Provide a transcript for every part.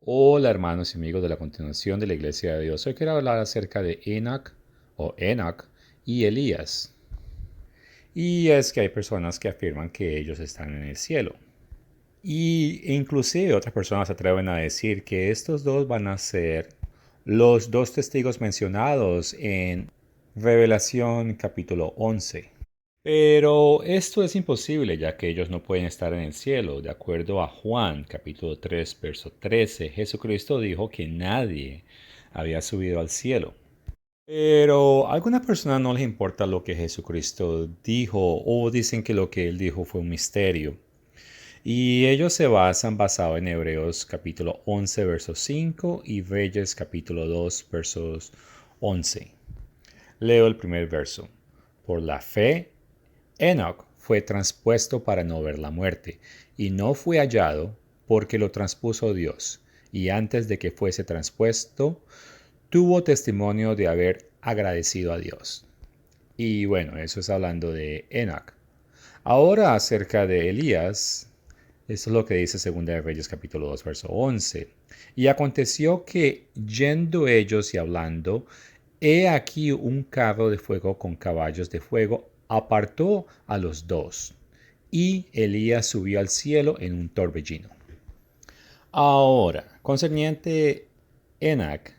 Hola hermanos y amigos de la continuación de la Iglesia de Dios. Hoy quiero hablar acerca de Enoch y Elías. Y es que hay personas que afirman que ellos están en el cielo. Y inclusive otras personas se atreven a decir que estos dos van a ser los dos testigos mencionados en Revelación capítulo 11. Pero esto es imposible, ya que ellos no pueden estar en el cielo. De acuerdo a Juan, capítulo 3, verso 13, Jesucristo dijo que nadie había subido al cielo. Pero a algunas personas no les importa lo que Jesucristo dijo o dicen que lo que él dijo fue un misterio. Y ellos se basan basado en Hebreos capítulo 11, verso 5 y Reyes capítulo 2, versos 11. Leo el primer verso. Por la fe Enoch fue transpuesto para no ver la muerte, y no fue hallado porque lo transpuso Dios, y antes de que fuese transpuesto, tuvo testimonio de haber agradecido a Dios. Y bueno, eso es hablando de Enoch. Ahora acerca de Elías, esto es lo que dice 2 de Reyes capítulo 2, verso 11. Y aconteció que, yendo ellos y hablando, he aquí un carro de fuego con caballos de fuego apartó a los dos, y Elías subió al cielo en un torbellino. Ahora, concerniente Enoch,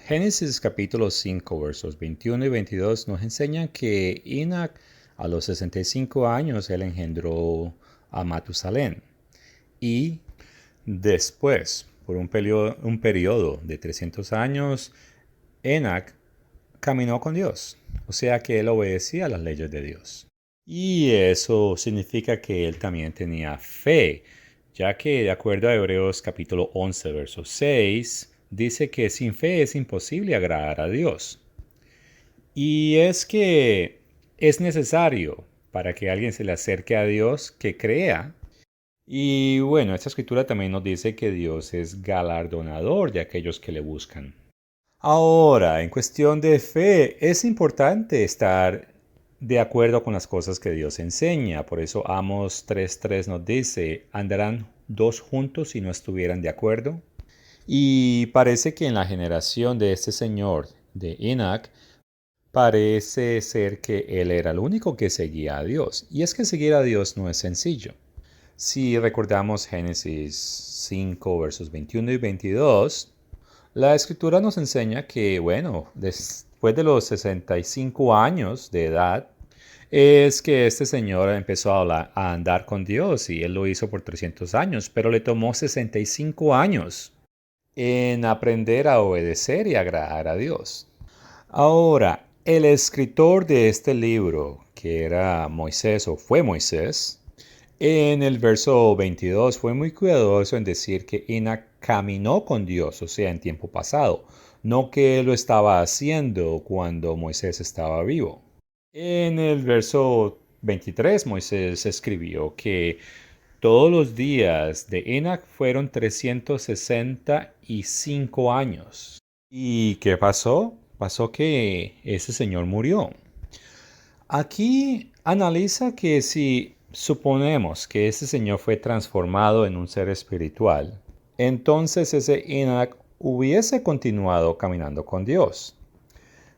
Génesis capítulo 5 versos 21 y 22 nos enseñan que Enoch a los 65 años él engendró a Matusalén y después, por un periodo de 300 años, Enoch caminó con Dios, o sea que él obedecía a las leyes de Dios. Y eso significa que él también tenía fe, ya que de acuerdo a Hebreos capítulo 11, verso 6, dice que sin fe es imposible agradar a Dios. Y es que es necesario para que alguien se le acerque a Dios que crea. Y bueno, esta escritura también nos dice que Dios es galardonador de aquellos que le buscan. Ahora, en cuestión de fe, es importante estar de acuerdo con las cosas que Dios enseña. Por eso Amos 3:3 nos dice, ¿andarán dos juntos si no estuvieran de acuerdo? Y parece que en la generación de este señor, de Enoch, parece ser que él era el único que seguía a Dios. Y es que seguir a Dios no es sencillo. Si recordamos Génesis 5, versos 21 y 22, la escritura nos enseña que, bueno, después de los 65 años de edad, es que este señor empezó a andar con Dios y él lo hizo por 300 años, pero le tomó 65 años en aprender a obedecer y agradar a Dios. Ahora, el escritor de este libro, que era Moisés o fue Moisés, en el verso 22 fue muy cuidadoso en decir que Enoch caminó con Dios, o sea, en tiempo pasado, no que lo estaba haciendo cuando Moisés estaba vivo. En el verso 23 Moisés escribió que todos los días de Enoch fueron 365 años. ¿Y qué pasó? Pasó que ese señor murió. Aquí analiza que si suponemos que ese señor fue transformado en un ser espiritual, entonces ese Enoch hubiese continuado caminando con Dios.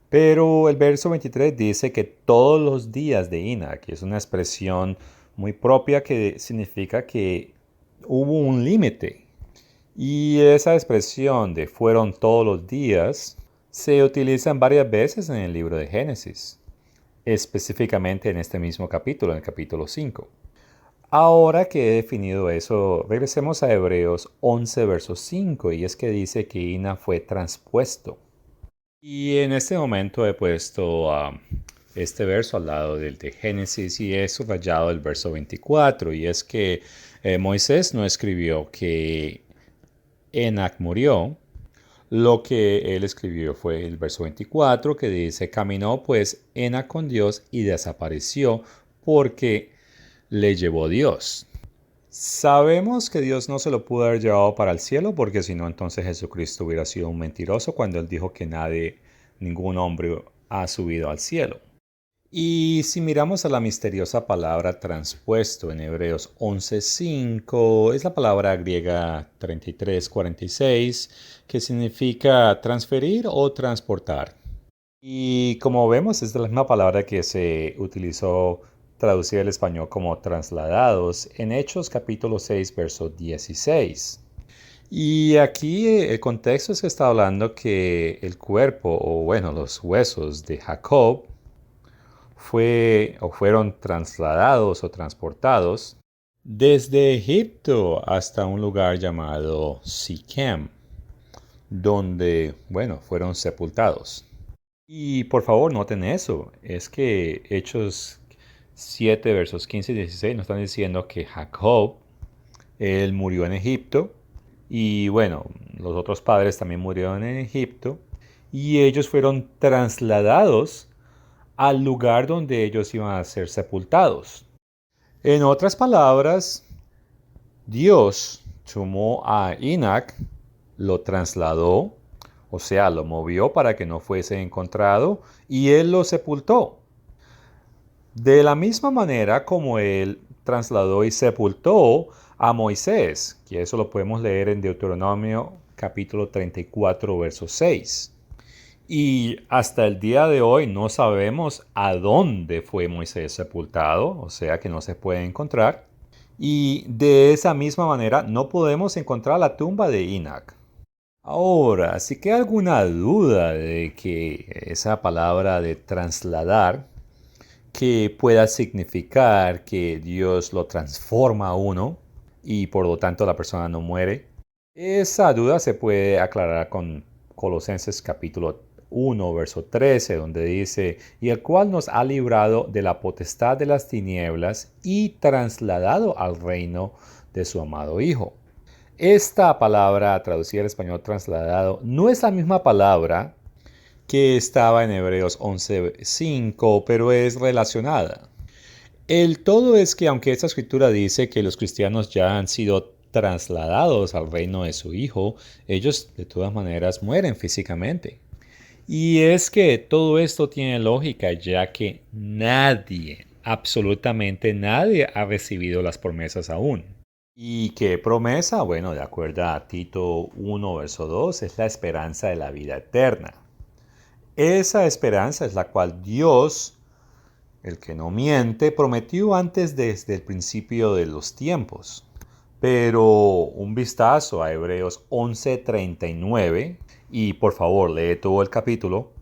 Pero el verso 23 dice que todos los días de Enoch, es una expresión muy propia que significa que hubo un límite. Y esa expresión de fueron todos los días se utiliza varias veces en el libro de Génesis, específicamente en este mismo capítulo, en el capítulo 5. Ahora que he definido eso, regresemos a Hebreos 11, verso 5, y es que dice que Ina fue transpuesto. Y en este momento he puesto este verso al lado del de Génesis y he subrayado el verso 24, y es que Moisés no escribió que Enoch murió. Lo que él escribió fue el verso 24 que dice, caminó pues Enoch con Dios y desapareció porque le llevó Dios. Sabemos que Dios no se lo pudo haber llevado para el cielo porque si no entonces Jesucristo hubiera sido un mentiroso cuando él dijo que nadie, ningún hombre ha subido al cielo. Y si miramos a la misteriosa palabra transpuesto en Hebreos 11:5, es la palabra griega 33:46, que significa transferir o transportar. Y como vemos, es la misma palabra que se utilizó traducida al español como trasladados en Hechos capítulo 6, verso 16. Y aquí el contexto es que está hablando que el cuerpo, o bueno, los huesos de Jacob, fueron trasladados o transportados desde Egipto hasta un lugar llamado Siquem, donde, bueno, fueron sepultados. Y por favor, noten eso, es que Hechos 7, versos 15 y 16 nos están diciendo que Jacob, él murió en Egipto, y bueno, los otros padres también murieron en Egipto, y ellos fueron trasladados al lugar donde ellos iban a ser sepultados. En otras palabras, Dios tomó a Enoch, lo trasladó, o sea, lo movió para que no fuese encontrado, y él lo sepultó. De la misma manera como él trasladó y sepultó a Moisés, que eso lo podemos leer en Deuteronomio capítulo 34, verso 6. Y hasta el día de hoy no sabemos a dónde fue Moisés sepultado, o sea que no se puede encontrar. Y de esa misma manera no podemos encontrar la tumba de Enoch. Ahora, si queda alguna duda de que esa palabra de trasladar, que pueda significar que Dios lo transforma a uno y por lo tanto la persona no muere, esa duda se puede aclarar con Colosenses capítulo 1, verso 13, donde dice, y el cual nos ha librado de la potestad de las tinieblas y trasladado al reino de su amado Hijo. Esta palabra traducida al español trasladado no es la misma palabra que estaba en Hebreos 11:5, pero es relacionada. El todo es que aunque esta escritura dice que los cristianos ya han sido trasladados al reino de su Hijo, ellos de todas maneras mueren físicamente. Y es que todo esto tiene lógica, ya que nadie, absolutamente nadie, ha recibido las promesas aún. ¿Y qué promesa? Bueno, de acuerdo a Tito 1, verso 2, es la esperanza de la vida eterna. Esa esperanza es la cual Dios, el que no miente, prometió antes desde el principio de los tiempos. Pero un vistazo a Hebreos 11:39, y por favor lee todo el capítulo,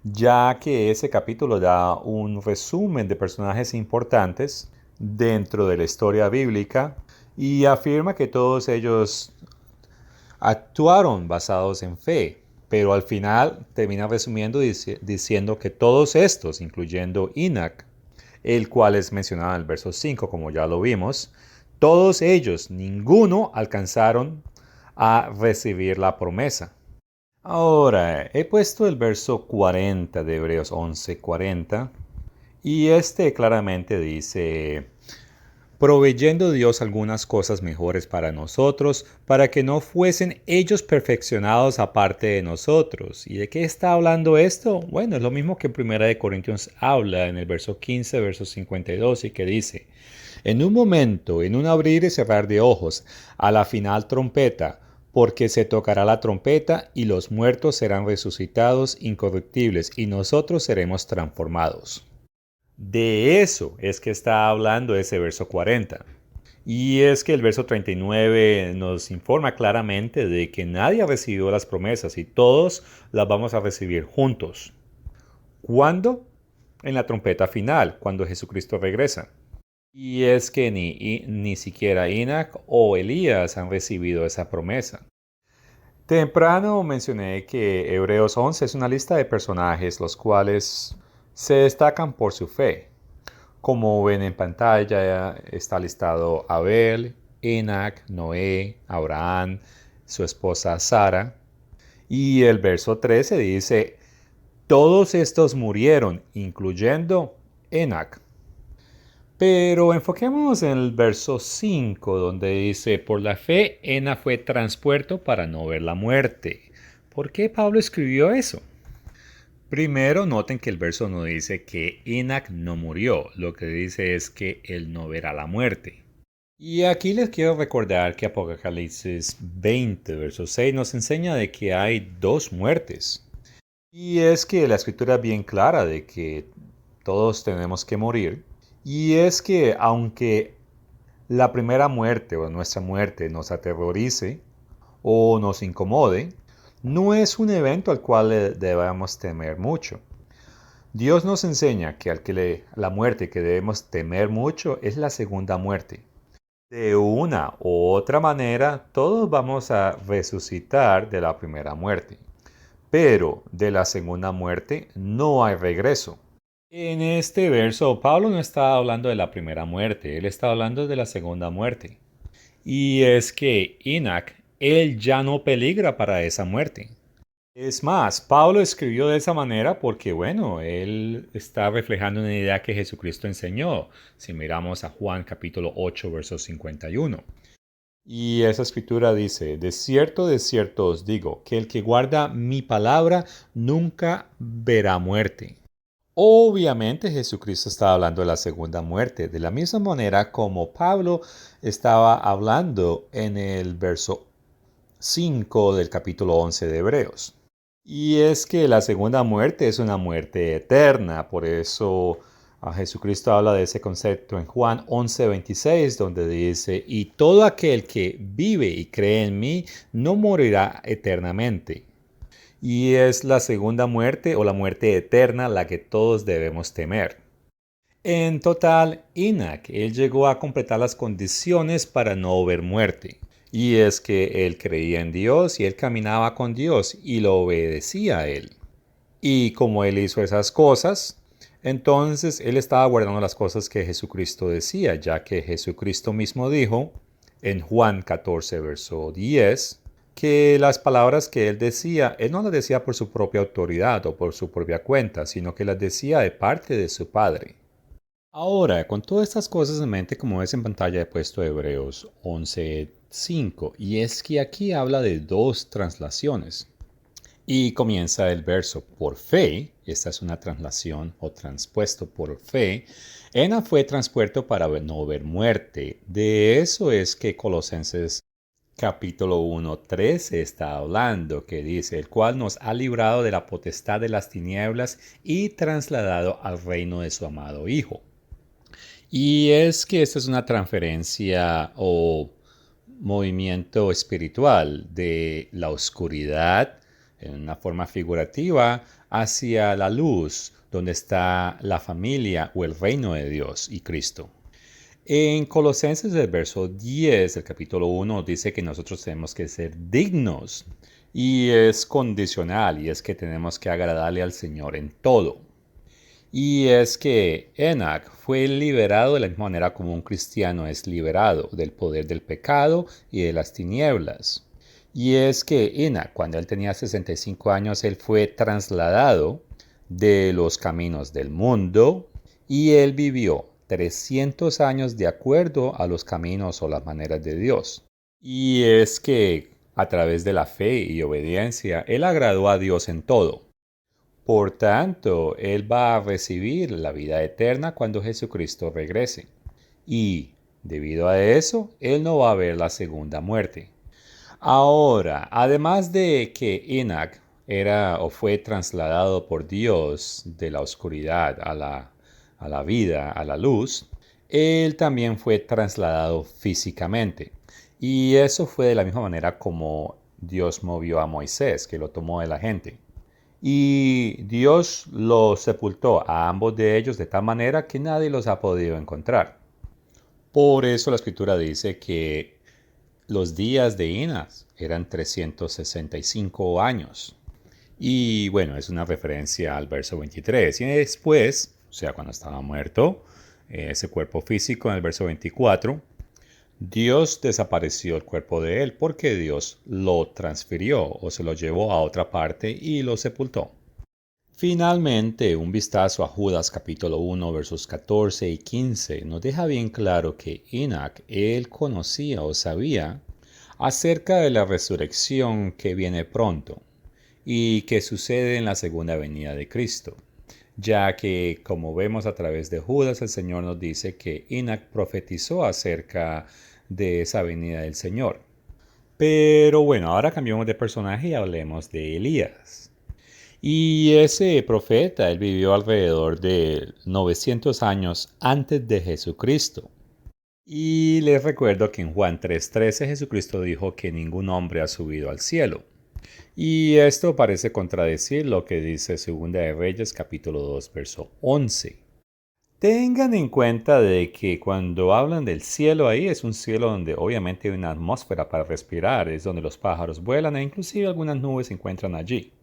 ya que ese capítulo da un resumen de personajes importantes dentro de la historia bíblica y afirma que todos ellos actuaron basados en fe, pero al final termina resumiendo diciendo que todos estos, incluyendo Enoch, el cual es mencionado en el verso 5, como ya lo vimos, todos ellos, ninguno alcanzaron a recibir la promesa. Ahora, he puesto el verso 40 de Hebreos 11:40, y este claramente dice, proveyendo Dios algunas cosas mejores para nosotros, para que no fuesen ellos perfeccionados aparte de nosotros. ¿Y de qué está hablando esto? Bueno, es lo mismo que en 1 Corintios habla en el verso 15, verso 52, y que dice, en un momento, en un abrir y cerrar de ojos, a la final trompeta, porque se tocará la trompeta y los muertos serán resucitados incorruptibles y nosotros seremos transformados. De eso es que está hablando ese verso 40. Y es que el verso 39 nos informa claramente de que nadie ha recibido las promesas y todos las vamos a recibir juntos. ¿Cuándo? En la trompeta final, cuando Jesucristo regresa. Y es que ni siquiera Enoch o Elías han recibido esa promesa. Temprano mencioné que Hebreos 11 es una lista de personajes los cuales se destacan por su fe. Como ven en pantalla, está listado Abel, Enoch, Noé, Abraham, su esposa Sara. Y el verso 13 dice, todos estos murieron, incluyendo Enoch. Pero enfoquémonos en el verso 5, donde dice, por la fe, Enoch fue transpuesto para no ver la muerte. ¿Por qué Pablo escribió eso? Primero, noten que el verso no dice que Enoch no murió, lo que dice es que él no verá la muerte. Y aquí les quiero recordar que Apocalipsis 20, verso 6 nos enseña de que hay dos muertes. Y es que la escritura es bien clara de que todos tenemos que morir. Y es que aunque la primera muerte o nuestra muerte nos aterrorice o nos incomode, no es un evento al cual debamos temer mucho. Dios nos enseña que la muerte que debemos temer mucho es la segunda muerte. De una u otra manera, todos vamos a resucitar de la primera muerte, pero de la segunda muerte no hay regreso. En este verso, Pablo no está hablando de la primera muerte, él está hablando de la segunda muerte. Y es que Enoch, él ya no peligra para esa muerte. Es más, Pablo escribió de esa manera porque, bueno, él está reflejando una idea que Jesucristo enseñó. Si miramos a Juan capítulo 8, verso 51. Y esa escritura dice, de cierto os digo, que el que guarda mi palabra nunca verá muerte. Obviamente Jesucristo estaba hablando de la segunda muerte, de la misma manera como Pablo estaba hablando en el verso 5 del capítulo 11 de Hebreos. Y es que la segunda muerte es una muerte eterna, por eso Jesucristo habla de ese concepto en Juan 11:26, donde dice, y todo aquel que vive y cree en mí no morirá eternamente. Y es la segunda muerte o la muerte eterna la que todos debemos temer. En total, Enoch, él llegó a completar las condiciones para no ver muerte. Y es que él creía en Dios y él caminaba con Dios y lo obedecía a él. Y como él hizo esas cosas, entonces él estaba guardando las cosas que Jesucristo decía, ya que Jesucristo mismo dijo en Juan 14, verso 10, que las palabras que él decía, él no las decía por su propia autoridad o por su propia cuenta, sino que las decía de parte de su Padre. Ahora, con todas estas cosas en mente, como ves en pantalla, he puesto Hebreos 11:5, y es que aquí habla de dos translaciones. Y comienza el verso, por fe, esta es una translación o transpuesto por fe, Ena fue transpuesto para no ver muerte. De eso es que Colosenses capítulo 1:13 está hablando, que dice, el cual nos ha librado de la potestad de las tinieblas y trasladado al reino de su amado Hijo. Y es que esta es una transferencia o movimiento espiritual de la oscuridad, en una forma figurativa, hacia la luz, donde está la familia o el reino de Dios y Cristo. En Colosenses, el verso 10 del capítulo 1 dice que nosotros tenemos que ser dignos y es condicional y es que tenemos que agradarle al Señor en todo. Y es que Enoch fue liberado de la misma manera como un cristiano es liberado del poder del pecado y de las tinieblas. Y es que Enoch, cuando él tenía 65 años, él fue trasladado de los caminos del mundo y él vivió 300 años de acuerdo a los caminos o las maneras de Dios. Y es que a través de la fe y obediencia, él agradó a Dios en todo. Por tanto, él va a recibir la vida eterna cuando Jesucristo regrese. Y, debido a eso, él no va a ver la segunda muerte. Ahora, además de que Enoch era o fue trasladado por Dios de la oscuridad a la vida, a la luz, él también fue trasladado físicamente. Y eso fue de la misma manera como Dios movió a Moisés, que lo tomó de la gente. Y Dios los sepultó a ambos de ellos de tal manera que nadie los ha podido encontrar. Por eso la escritura dice que los días de Enoch eran 365 años. Y bueno, es una referencia al verso 23. Y después, o sea, cuando estaba muerto, ese cuerpo físico en el verso 24, Dios desapareció el cuerpo de él porque Dios lo transfirió o se lo llevó a otra parte y lo sepultó. Finalmente, un vistazo a Judas capítulo 1 versos 14 y 15 nos deja bien claro que Enoch, él conocía o sabía acerca de la resurrección que viene pronto. y que sucede en la segunda venida de Cristo, ya que, como vemos a través de Judas, el Señor nos dice que Enoch profetizó acerca de esa venida del Señor. Pero bueno, ahora cambiamos de personaje y hablemos de Elías. Y ese profeta, él vivió alrededor de 900 años antes de Jesucristo. Y les recuerdo que en Juan 3:13 Jesucristo dijo que ningún hombre ha subido al cielo. Y esto parece contradecir lo que dice Segunda de Reyes capítulo 2 verso 11. Tengan en cuenta de que cuando hablan del cielo ahí es un cielo donde obviamente hay una atmósfera para respirar, es donde los pájaros vuelan e inclusive algunas nubes se encuentran allí.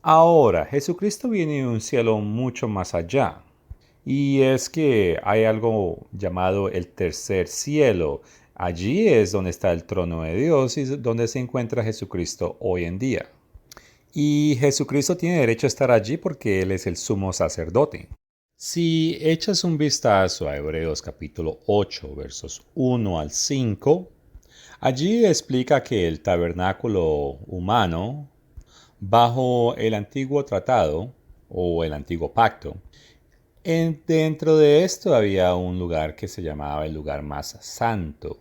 Ahora, Jesucristo viene de un cielo mucho más allá. Y es que hay algo llamado el tercer cielo. Allí es donde está el trono de Dios y donde se encuentra Jesucristo hoy en día. Y Jesucristo tiene derecho a estar allí porque Él es el sumo sacerdote. Si echas un vistazo a Hebreos capítulo 8, versos 1 al 5, allí explica que el tabernáculo humano, bajo el antiguo tratado o el antiguo pacto, dentro de esto había un lugar que se llamaba el lugar más santo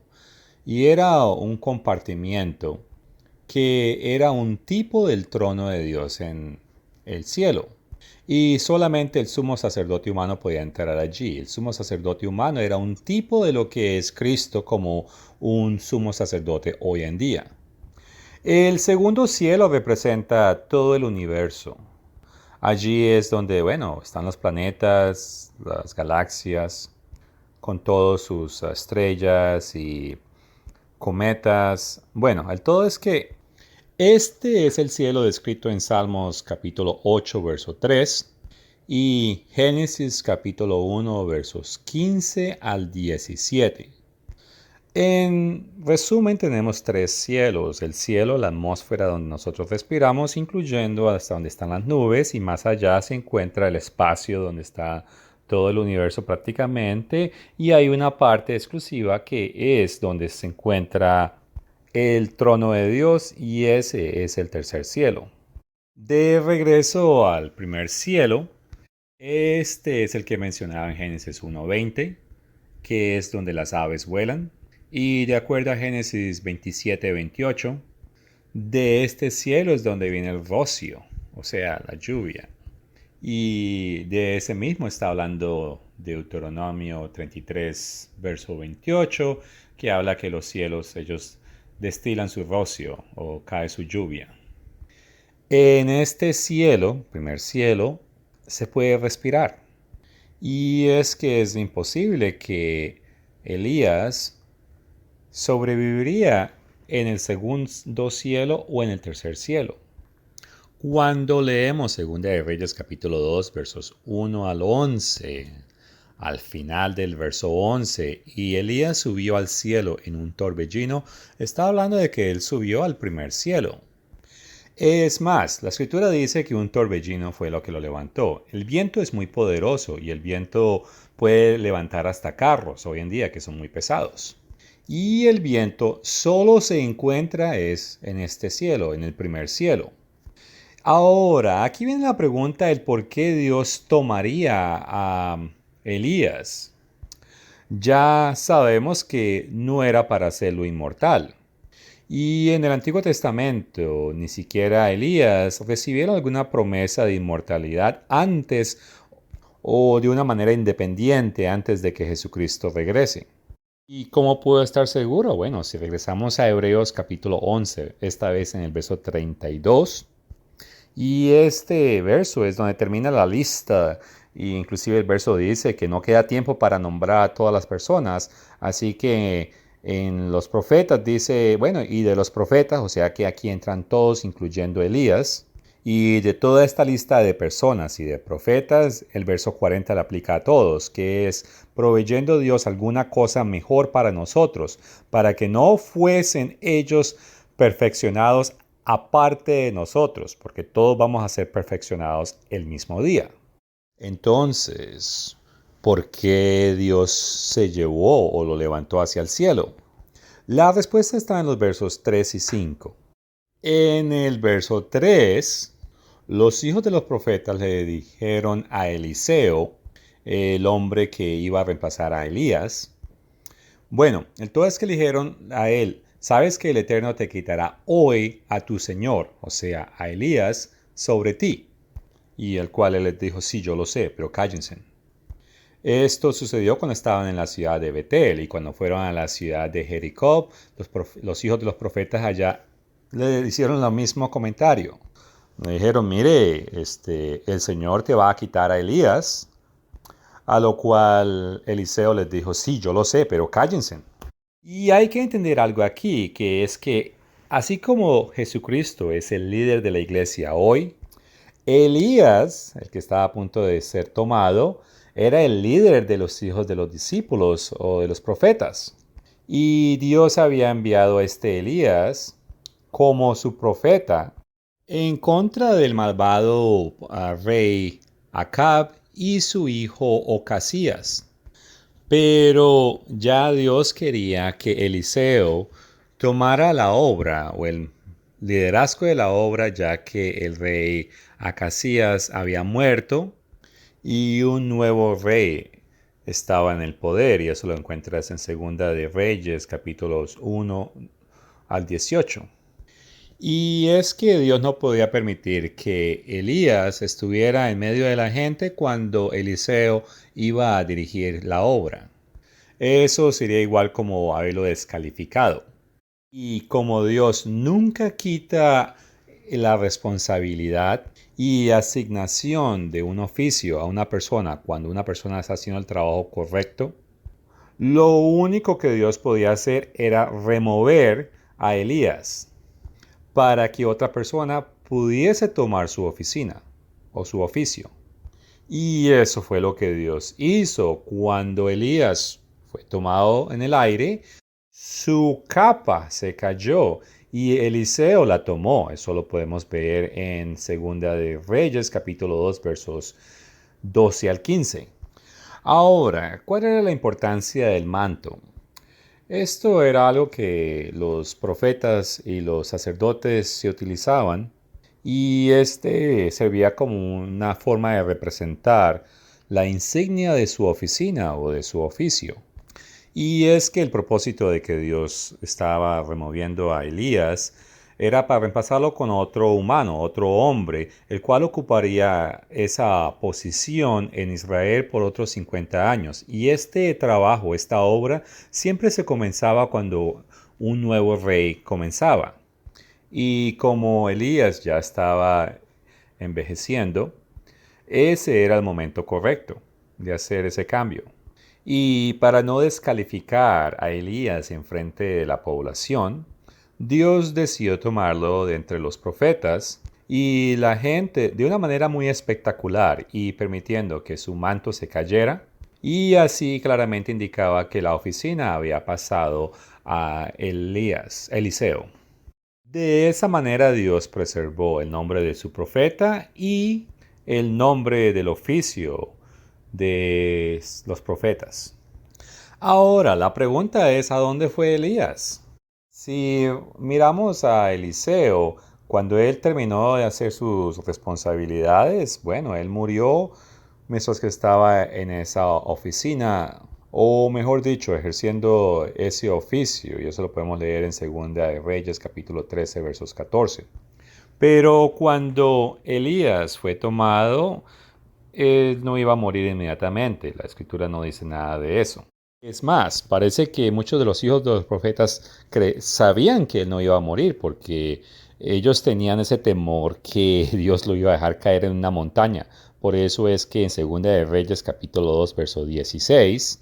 y era un compartimiento que era un tipo del trono de Dios en el cielo. Y solamente el sumo sacerdote humano podía entrar allí. El sumo sacerdote humano era un tipo de lo que es Cristo como un sumo sacerdote hoy en día. El segundo cielo representa todo el universo. Allí es donde, bueno, están los planetas, las galaxias, con todas sus estrellas y cometas. Bueno, el todo es que este es el cielo descrito en Salmos capítulo 8, verso 3 y Génesis capítulo 1, versos 15 al 17. En resumen, tenemos tres cielos. El cielo, la atmósfera donde nosotros respiramos, incluyendo hasta donde están las nubes, y más allá se encuentra el espacio donde está todo el universo prácticamente, y hay una parte exclusiva que es donde se encuentra el trono de Dios, y ese es el tercer cielo. De regreso al primer cielo, este es el que mencionaba en Génesis 1:20, que es donde las aves vuelan. Y de acuerdo a Génesis 27:28, de este cielo es donde viene el rocío, o sea, la lluvia. Y de ese mismo está hablando Deuteronomio 33, verso 28, que habla que los cielos, ellos destilan su rocío o cae su lluvia. En este cielo, primer cielo, se puede respirar. Y es que es imposible que Elías sobreviviría en el segundo cielo o en el tercer cielo. Cuando leemos 2 de Reyes capítulo 2 versos 1 al 11, al final del verso 11, y Elías subió al cielo en un torbellino, está hablando de que él subió al primer cielo. Es más, la escritura dice que un torbellino fue lo que lo levantó. El viento es muy poderoso y el viento puede levantar hasta carros hoy en día que son muy pesados. Y el viento solo se encuentra en este cielo, en el primer cielo. Ahora, aquí viene la pregunta del por qué Dios tomaría a Elías. Ya sabemos que no era para hacerlo inmortal. Y en el Antiguo Testamento ni siquiera Elías recibieron alguna promesa de inmortalidad antes o de una manera independiente antes de que Jesucristo regrese. ¿Y cómo puedo estar seguro? Bueno, si regresamos a Hebreos capítulo 11, esta vez en el verso 32, y este verso es donde termina la lista, e inclusive el verso dice que no queda tiempo para nombrar a todas las personas, así que en los profetas dice, bueno, y de los profetas, o sea que aquí entran todos, incluyendo Elías, y de toda esta lista de personas y de profetas, el verso 40 le aplica a todos, que es proveyendo Dios alguna cosa mejor para nosotros, para que no fuesen ellos perfeccionados aparte de nosotros, porque todos vamos a ser perfeccionados el mismo día. Entonces, ¿por qué Dios se llevó o lo levantó hacia el cielo? La respuesta está en los versos 3 y 5. En el verso 3, los hijos de los profetas le dijeron a Eliseo, el hombre que iba a reemplazar a Elías, bueno, el todo es que le dijeron a él, sabes que el Eterno te quitará hoy a tu Señor, o sea, a Elías, sobre ti. Y el cual él les dijo, sí, yo lo sé, pero cállense. Esto sucedió cuando estaban en la ciudad de Betel y cuando fueron a la ciudad de Jericó, los hijos de los profetas allá le hicieron el mismo comentario. Le dijeron, mire, el Señor te va a quitar a Elías, a lo cual Eliseo les dijo, sí, yo lo sé, pero cállense. Y hay que entender algo aquí, que es que así como Jesucristo es el líder de la iglesia hoy, Elías, el que estaba a punto de ser tomado, era el líder de los hijos de los discípulos o de los profetas. Y Dios había enviado a este Elías como su profeta en contra del malvado rey Acab y su hijo Ocasías. Pero ya Dios quería que Eliseo tomara la obra o el liderazgo de la obra, ya que el rey Acasías había muerto y un nuevo rey estaba en el poder, y eso lo encuentras en Segunda de Reyes, capítulos 1 al 18. Y es que Dios no podía permitir que Elías estuviera en medio de la gente cuando Eliseo iba a dirigir la obra. Eso sería igual como haberlo descalificado. Y como Dios nunca quita la responsabilidad y asignación de un oficio a una persona cuando una persona está haciendo el trabajo correcto, lo único que Dios podía hacer era remover a Elías para que otra persona pudiese tomar su oficina o su oficio. Y eso fue lo que Dios hizo cuando Elías fue tomado en el aire. Su capa se cayó y Eliseo la tomó. Eso lo podemos ver en Segunda de Reyes, capítulo 2, versos 12 al 15. Ahora, ¿cuál era la importancia del manto? Esto era algo que los profetas y los sacerdotes se utilizaban, y este servía como una forma de representar la insignia de su oficina o de su oficio. Y es que el propósito de que Dios estaba removiendo a Elías era para reemplazarlo con otro humano, otro hombre, el cual ocuparía esa posición en Israel por otros 50 años. Y este trabajo, esta obra, siempre se comenzaba cuando un nuevo rey comenzaba. Y como Elías ya estaba envejeciendo, ese era el momento correcto de hacer ese cambio. Y para no descalificar a Elías en frente de la población, Dios decidió tomarlo de entre los profetas y la gente de una manera muy espectacular y permitiendo que su manto se cayera, y así claramente indicaba que la oficina había pasado a Eliseo. De esa manera Dios preservó el nombre de su profeta y el nombre del oficio de los profetas. Ahora, la pregunta es, ¿a dónde fue Elías? Si miramos a Eliseo, cuando él terminó de hacer sus responsabilidades, bueno, él murió mientras que estaba en esa oficina, o mejor dicho, ejerciendo ese oficio, y eso lo podemos leer en Segunda de Reyes, capítulo 13, versos 14. Pero cuando Elías fue tomado, él no iba a morir inmediatamente. La escritura no dice nada de eso. Es más, parece que muchos de los hijos de los profetas sabían que él no iba a morir porque ellos tenían ese temor que Dios lo iba a dejar caer en una montaña. Por eso es que en Segunda de Reyes capítulo 2 verso 16,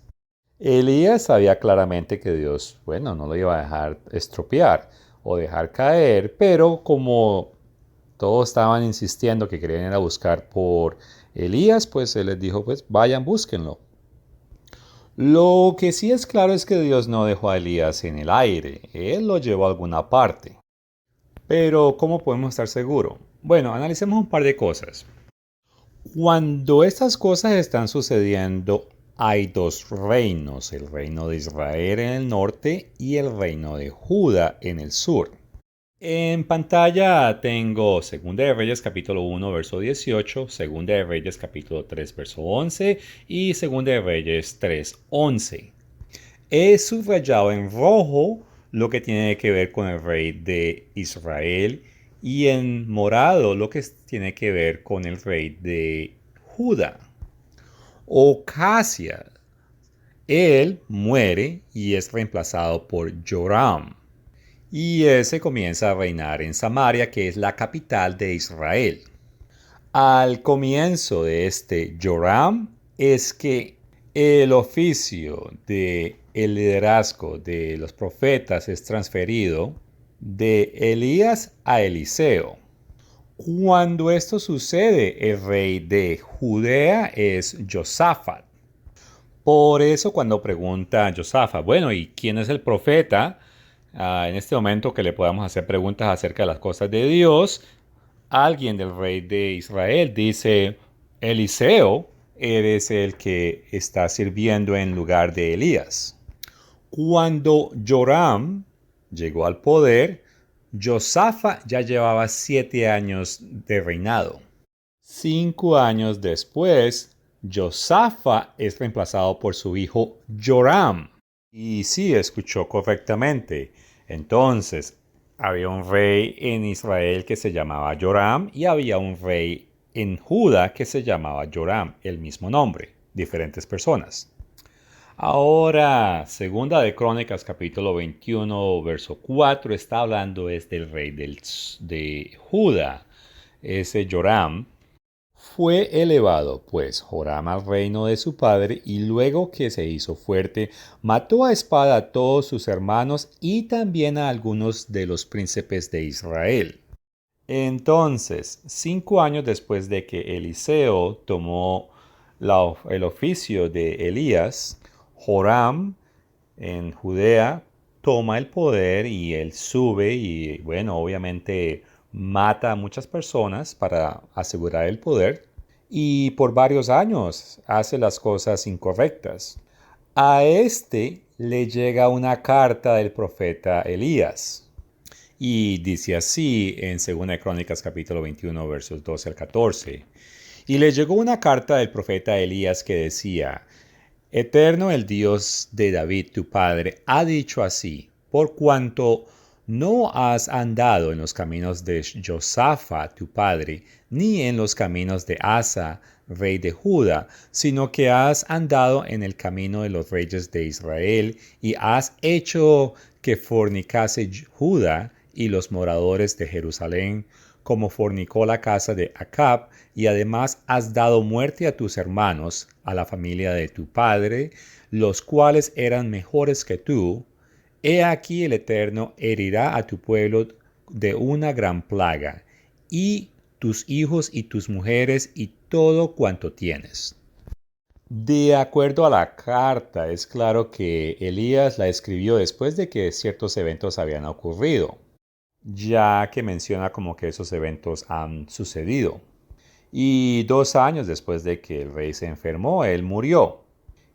Elías sabía claramente que Dios, bueno, no lo iba a dejar estropear o dejar caer, pero como todos estaban insistiendo que querían ir a buscar por Elías, pues él les dijo, pues vayan, búsquenlo. Lo que sí es claro es que Dios no dejó a Elías en el aire, él lo llevó a alguna parte. Pero, ¿cómo podemos estar seguros? Bueno, analicemos un par de cosas. Cuando estas cosas están sucediendo, hay dos reinos, el reino de Israel en el norte y el reino de Judá en el sur. En pantalla tengo Segunda de Reyes capítulo 1 verso 18, Segunda de Reyes capítulo 3 verso 11 y Segunda de Reyes 3:11. He subrayado en rojo lo que tiene que ver con el rey de Israel y en morado lo que tiene que ver con el rey de Judá. Ocasias. Él muere y es reemplazado por Joram. Y ese comienza a reinar en Samaria, que es la capital de Israel. Al comienzo de este Joram es que el oficio de el liderazgo de los profetas es transferido de Elías a Eliseo. Cuando esto sucede, el rey de Judea es Josafat. Por eso cuando pregunta Josafat, bueno, ¿y quién es el profeta? En este momento que le podamos hacer preguntas acerca de las cosas de Dios, alguien del rey de Israel dice, Eliseo, eres el que está sirviendo en lugar de Elías. Cuando Joram llegó al poder, Josafat ya llevaba 7 años de reinado. 5 años después, Josafat es reemplazado por su hijo Joram. Y sí, escuchó correctamente. Entonces, había un rey en Israel que se llamaba Joram y había un rey en Judá que se llamaba Joram, el mismo nombre, diferentes personas. Ahora, Segunda de Crónicas, capítulo 21, verso 4, está hablando del rey de Judá, ese Joram. Fue elevado, pues, Joram al reino de su padre, y luego que se hizo fuerte, mató a espada a todos sus hermanos y también a algunos de los príncipes de Israel. Entonces, 5 años después de que Eliseo tomó el oficio de Elías, Joram en Judea toma el poder y él sube y, bueno, obviamente mata a muchas personas para asegurar el poder y por varios años hace las cosas incorrectas. A este le llega una carta del profeta Elías. Y dice así en 2 Crónicas capítulo 21 versos 12 al 14. Y le llegó una carta del profeta Elías que decía, Eterno el Dios de David tu padre ha dicho así, por cuanto no has andado en los caminos de Josafat tu padre, ni en los caminos de Asa, rey de Judá, sino que has andado en el camino de los reyes de Israel, y has hecho que fornicase Judá y los moradores de Jerusalén, como fornicó la casa de Acab, y además has dado muerte a tus hermanos, a la familia de tu padre, los cuales eran mejores que tú. He aquí el Eterno herirá a tu pueblo de una gran plaga, y tus hijos y tus mujeres y todo cuanto tienes. De acuerdo a la carta, es claro que Elías la escribió después de que ciertos eventos habían ocurrido, ya que menciona como que esos eventos han sucedido. Y 2 años después de que el rey se enfermó, él murió.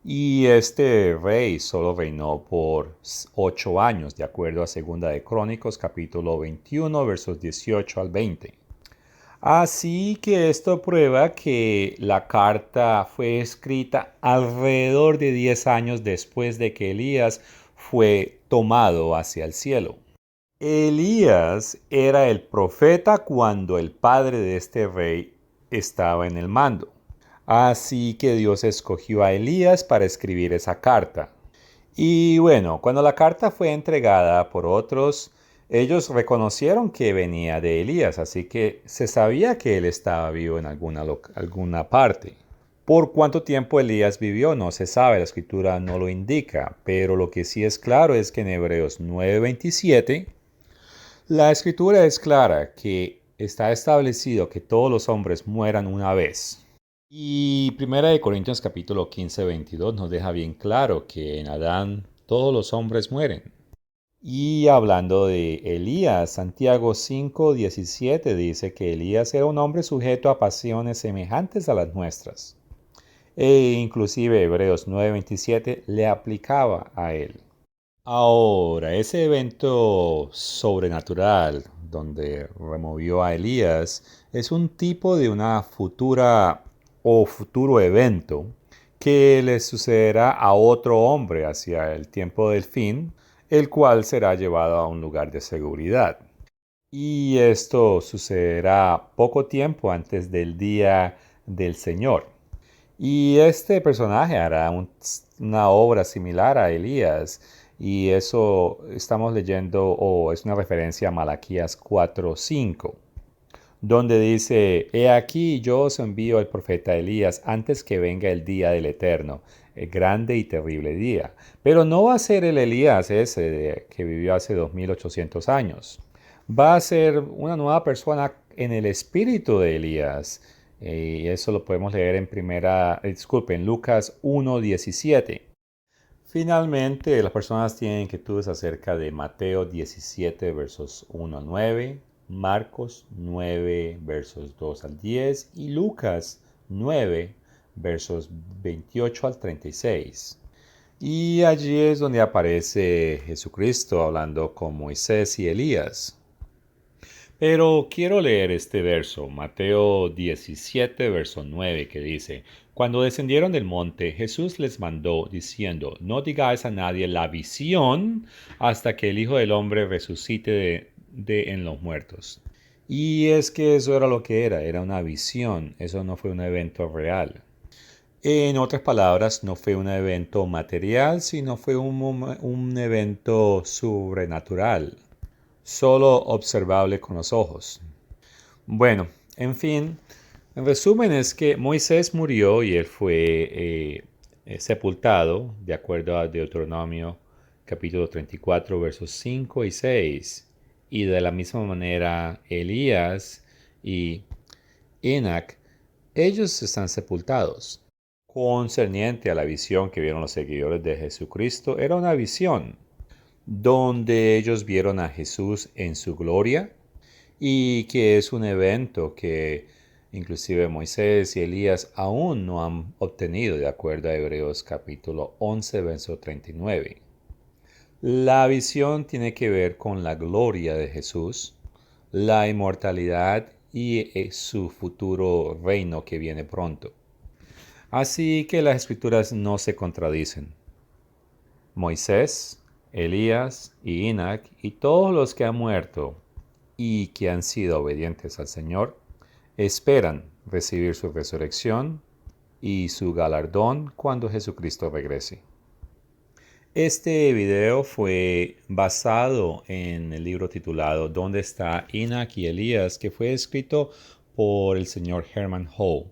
Y este rey solo reinó por 8 años, de acuerdo a 2 de Crónicos, capítulo 21, versos 18 al 20. Así que esto prueba que la carta fue escrita alrededor de 10 años después de que Elías fue tomado hacia el cielo. Elías era el profeta cuando el padre de este rey estaba en el mando. Así que Dios escogió a Elías para escribir esa carta. Y bueno, cuando la carta fue entregada por otros, ellos reconocieron que venía de Elías, así que se sabía que él estaba vivo en alguna parte. Por cuánto tiempo Elías vivió no se sabe, la escritura no lo indica, pero lo que sí es claro es que en Hebreos 9:27 la escritura es clara que está establecido que todos los hombres mueran una vez. Y Primera de Corintios capítulo 15:22 nos deja bien claro que en Adán todos los hombres mueren. Y hablando de Elías, Santiago 5:17 dice que Elías era un hombre sujeto a pasiones semejantes a las nuestras. E inclusive Hebreos 9:27 le aplicaba a él. Ahora, ese evento sobrenatural donde removió a Elías, es un tipo de una futura o futuro evento que le sucederá a otro hombre hacia el tiempo del fin, el cual será llevado a un lugar de seguridad. Y esto sucederá poco tiempo antes del día del Señor. Y este personaje hará una obra similar a Elías. Y eso estamos leyendo, o es una referencia a Malaquías 4:5, donde dice: He aquí yo os envío al profeta Elías antes que venga el día del Eterno, el grande y terrible día. Pero no va a ser el Elías ese que vivió hace 2800 años. Va a ser una nueva persona en el espíritu de Elías. Y eso lo podemos leer en Lucas 1:17. Finalmente, las personas tienen inquietudes acerca de Mateo 17, versos 1 al 9, Marcos 9, versos 2 al 10 y Lucas 9, versos 28 al 36. Y allí es donde aparece Jesucristo hablando con Moisés y Elías. Pero quiero leer este verso, Mateo 17, verso 9, que dice: Cuando descendieron del monte, Jesús les mandó, diciendo: No digáis a nadie la visión hasta que el Hijo del Hombre resucite en los muertos. Y es que eso era lo que era una visión, eso no fue un evento real. En otras palabras, no fue un evento material, sino fue un evento sobrenatural, solo observable con los ojos. Bueno, en fin, en resumen es que Moisés murió y él fue sepultado, de acuerdo a Deuteronomio capítulo 34, versos 5 y 6. Y de la misma manera, Elías y Enoch, ellos están sepultados. Concerniente a la visión que vieron los seguidores de Jesucristo, era una visión donde ellos vieron a Jesús en su gloria, y que es un evento que inclusive Moisés y Elías aún no han obtenido, de acuerdo a Hebreos capítulo 11, verso 39. La visión tiene que ver con la gloria de Jesús, la inmortalidad y su futuro reino que viene pronto. Así que las escrituras no se contradicen. Moisés, Elías y Enoch y todos los que han muerto y que han sido obedientes al Señor, esperan recibir su resurrección y su galardón cuando Jesucristo regrese. Este video fue basado en el libro titulado ¿Dónde está Enoch y Elías?, que fue escrito por el señor Herman Holle.